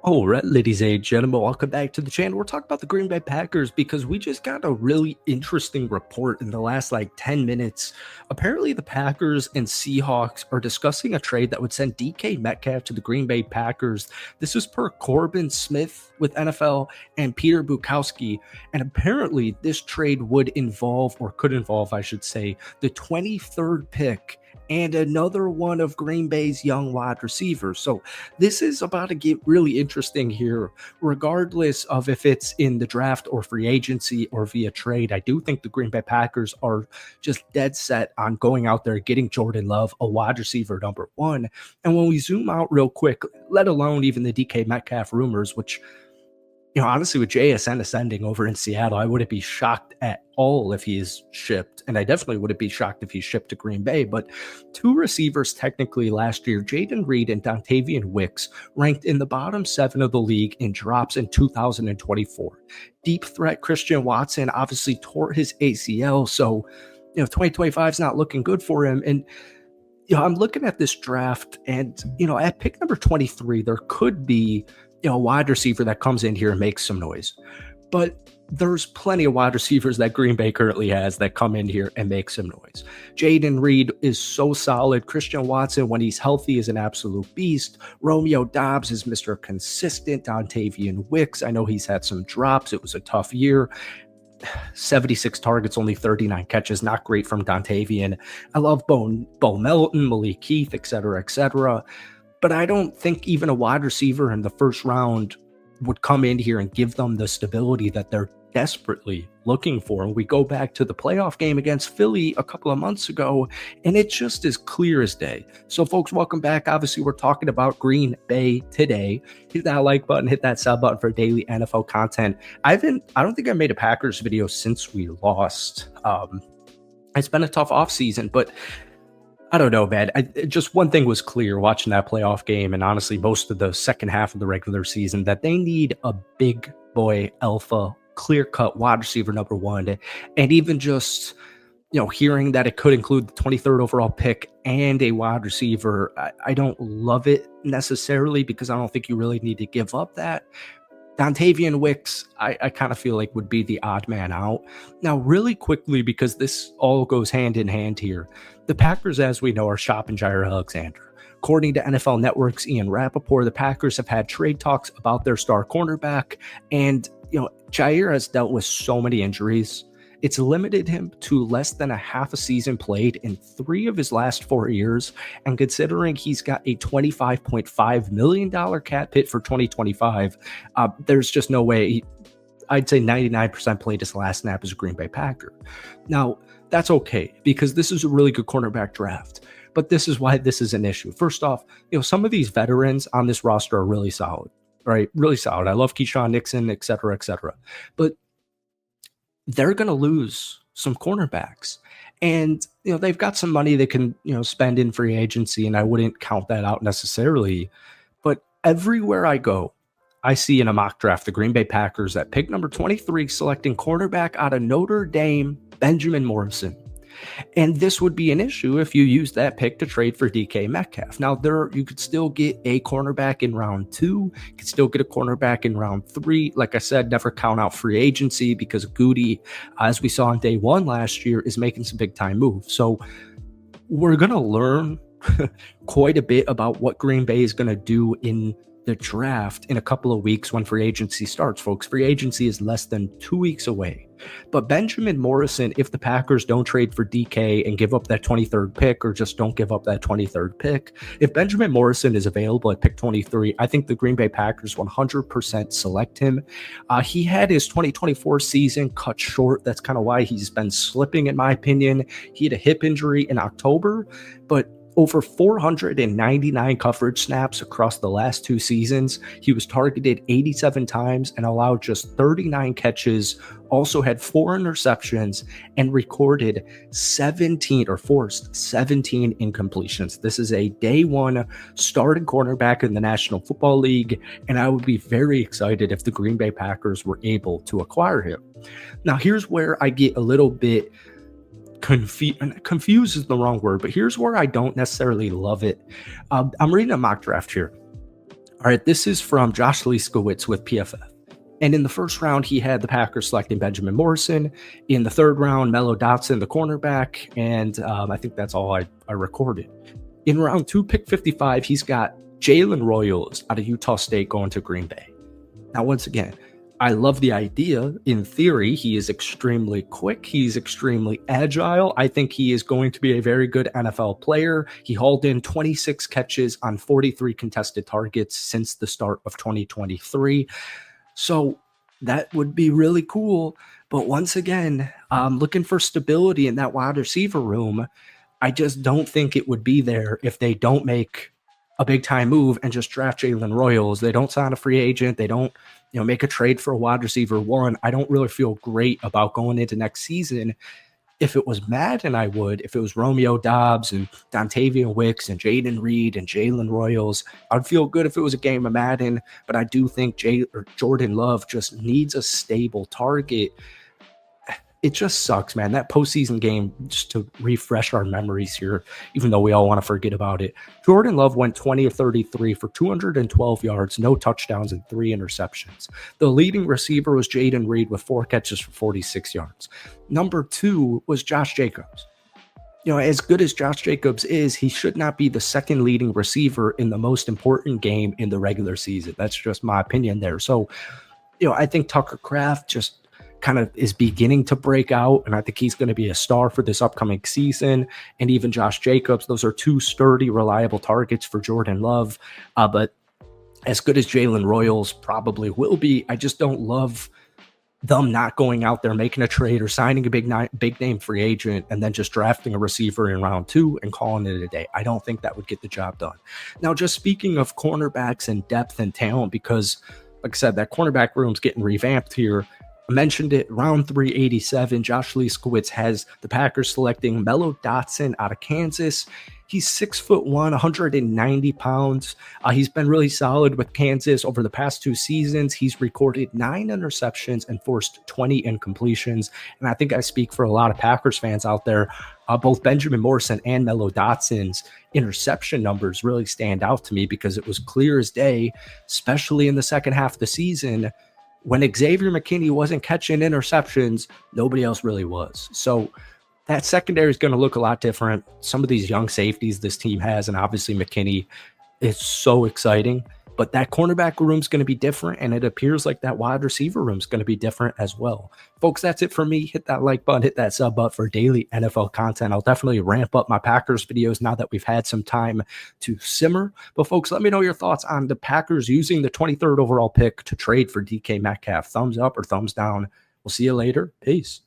All right, ladies and gentlemen, welcome back to the channel. We're talking about the Green Bay Packers because we just got a really interesting report in the last 10 minutes. Apparently, the Packers and Seahawks are discussing a trade that would send DK Metcalf to the Green Bay Packers. This is per Corbin Smith with NFL and Peter Bukowski. And apparently, this trade would involve, or could involve, I should say, the 23rd pick and another one of Green Bay's young wide receivers. So this is about to get really interesting here, regardless of if it's in the draft or free agency or via trade. I do think the Green Bay Packers are just dead set on going out there, getting Jordan Love, a wide receiver number one. And when we zoom out real quick, let alone even the DK Metcalf rumors, which, honestly, with JSN ascending over in Seattle, I wouldn't be shocked at all if he is shipped. And I definitely wouldn't be shocked if he's shipped to Green Bay. But two receivers technically last year, Jayden Reed and Dontavian Wicks, ranked in the bottom 7 of the league in drops in 2024. Deep threat Christian Watson obviously tore his ACL. So, 2025 is not looking good for him. And I'm looking at this draft and, at pick number 23, there could be a wide receiver that comes in here and makes some noise. But there's plenty of wide receivers that Green Bay currently has that come in here and make some noise. Jayden Reed is so solid. Christian Watson, when he's healthy, is an absolute beast. Romeo Doubs is Mr. Consistent. Dontavian Wicks, I know he's had some drops. It was a tough year. 76 targets, only 39 catches. Not great from Dontavian. I love Bo Melton, Malik Heath, et cetera, et cetera. But I don't think even a wide receiver in the first round would come in here and give them the stability that they're desperately looking for. And we go back to the playoff game against Philly a couple of months ago, and it's just as clear as day. So, folks, welcome back. Obviously, we're talking about Green Bay today. Hit that like button, hit that sub button for daily NFL content. I don't think I made a Packers video since we lost. It's been a tough offseason, but I don't know, man. Just one thing was clear watching that playoff game, and honestly, most of the second half of the regular season, that they need a big boy alpha, clear-cut wide receiver number one. And even just, hearing that it could include the 23rd overall pick and a wide receiver, I don't love it necessarily because I don't think you really need to give up that. Dontavian Wicks, I kind of feel like would be the odd man out. Now, really quickly, because this all goes hand in hand here, the Packers, as we know, are shopping Jaire Alexander. According to NFL Network's Ian Rappaport, the Packers have had trade talks about their star cornerback, and Jaire has dealt with so many injuries. It's limited him to less than a half a season played in 3 of his last 4 years. And considering he's got a $25.5 million cap hit for 2025, there's just no way. I'd say 99% played his last snap as a Green Bay Packer. Now, that's okay because this is a really good cornerback draft. But this is why this is an issue. First off, some of these veterans on this roster are really solid, right? Really solid. I love Keyshawn Nixon, et cetera, et cetera. But they're going to lose some cornerbacks. And, they've got some money they can, spend in free agency, and I wouldn't count that out necessarily. But everywhere I go, I see in a mock draft the Green Bay Packers at pick number 23 selecting cornerback out of Notre Dame, Benjamin Morrison. And this would be an issue if you use that pick to trade for DK Metcalf. Now, you could still get a cornerback in round 2. You could still get a cornerback in round 3. Like I said, never count out free agency because Goody, as we saw on day 1 last year, is making some big time moves. So we're going to learn quite a bit about what Green Bay is going to do in the draft in a couple of weeks when free agency starts, folks. Free agency is less than 2 weeks away. But Benjamin Morrison, if the Packers don't trade for DK and give up that 23rd pick, or just don't give up that 23rd pick, if Benjamin Morrison is available at pick 23, I think the Green Bay Packers 100% select him. He had his 2024 season cut short. That's kind of why he's been slipping, in my opinion. He had a hip injury in October, but over 499 coverage snaps across the last 2 seasons. He was targeted 87 times and allowed just 39 catches, also had 4 interceptions, and recorded 17 or forced 17 incompletions. This is a day 1 starting cornerback in the National Football League, and I would be very excited if the Green Bay Packers were able to acquire him. Now, here's where I get a little bit confused is the wrong word, but here's where I don't necessarily love it. I'm reading a mock draft here. All right, this is from Josh Leiskowitz with PFF. And in the first round, he had the Packers selecting Benjamin Morrison. In the third round, Mello Dotson, the cornerback. And I think that's all I recorded. In round 2, pick 55, he's got Jalen Royals out of Utah State going to Green Bay. Now, once again, I love the idea. In theory, he is extremely quick. He's extremely agile. I think he is going to be a very good NFL player. He hauled in 26 catches on 43 contested targets since the start of 2023. So that would be really cool. But once again, looking for stability in that wide receiver room. I just don't think it would be there if they don't make a big time move and just draft Jalen Royals. They don't sign a free agent. They don't, make a trade for a wide receiver one. I don't really feel great about going into next season. If it was Madden, I would. If it was Romeo Doubs and Dontavian Wicks and Jaden Reed and Jalen Royals, I'd feel good if it was a game of Madden. But I do think Jordan Love just needs a stable target. It just sucks, man. That postseason game, just to refresh our memories here, even though we all want to forget about it. Jordan Love went 20 of 33 for 212 yards, no touchdowns, and 3 interceptions. The leading receiver was Jaden Reed with 4 catches for 46 yards. Number 2 was Josh Jacobs. As good as Josh Jacobs is, he should not be the second leading receiver in the most important game in the regular season. That's just my opinion there. So, I think Tucker Kraft just kind of is beginning to break out, and I think he's going to be a star for this upcoming season. And even Josh Jacobs, those are 2 sturdy, reliable targets for Jordan Love. But as good as Jalen Royals probably will be, I just don't love them not going out there, making a trade or signing a big name free agent and then just drafting a receiver in round 2 and calling it a day. I don't think that would get the job done. Now, just speaking of cornerbacks and depth and talent, because like I said, that cornerback room's getting revamped here. I mentioned it, round 387, Josh Leiskowitz has the Packers selecting Mello Dotson out of Kansas. He's 6'1", 190 pounds. He's been really solid with Kansas over the past 2 seasons. He's recorded 9 interceptions and forced 20 incompletions. And I think I speak for a lot of Packers fans out there. Both Benjamin Morrison and Mello Dotson's interception numbers really stand out to me because it was clear as day, especially in the second half of the season, when Xavier McKinney wasn't catching interceptions, nobody else really was. So that secondary is going to look a lot different. Some of these young safeties this team has, and obviously McKinney, is so exciting. But that cornerback room is going to be different, and it appears like that wide receiver room is going to be different as well. Folks, that's it for me. Hit that like button, hit that sub button for daily NFL content. I'll definitely ramp up my Packers videos now that we've had some time to simmer. But folks, let me know your thoughts on the Packers using the 23rd overall pick to trade for DK Metcalf. Thumbs up or thumbs down. We'll see you later. Peace.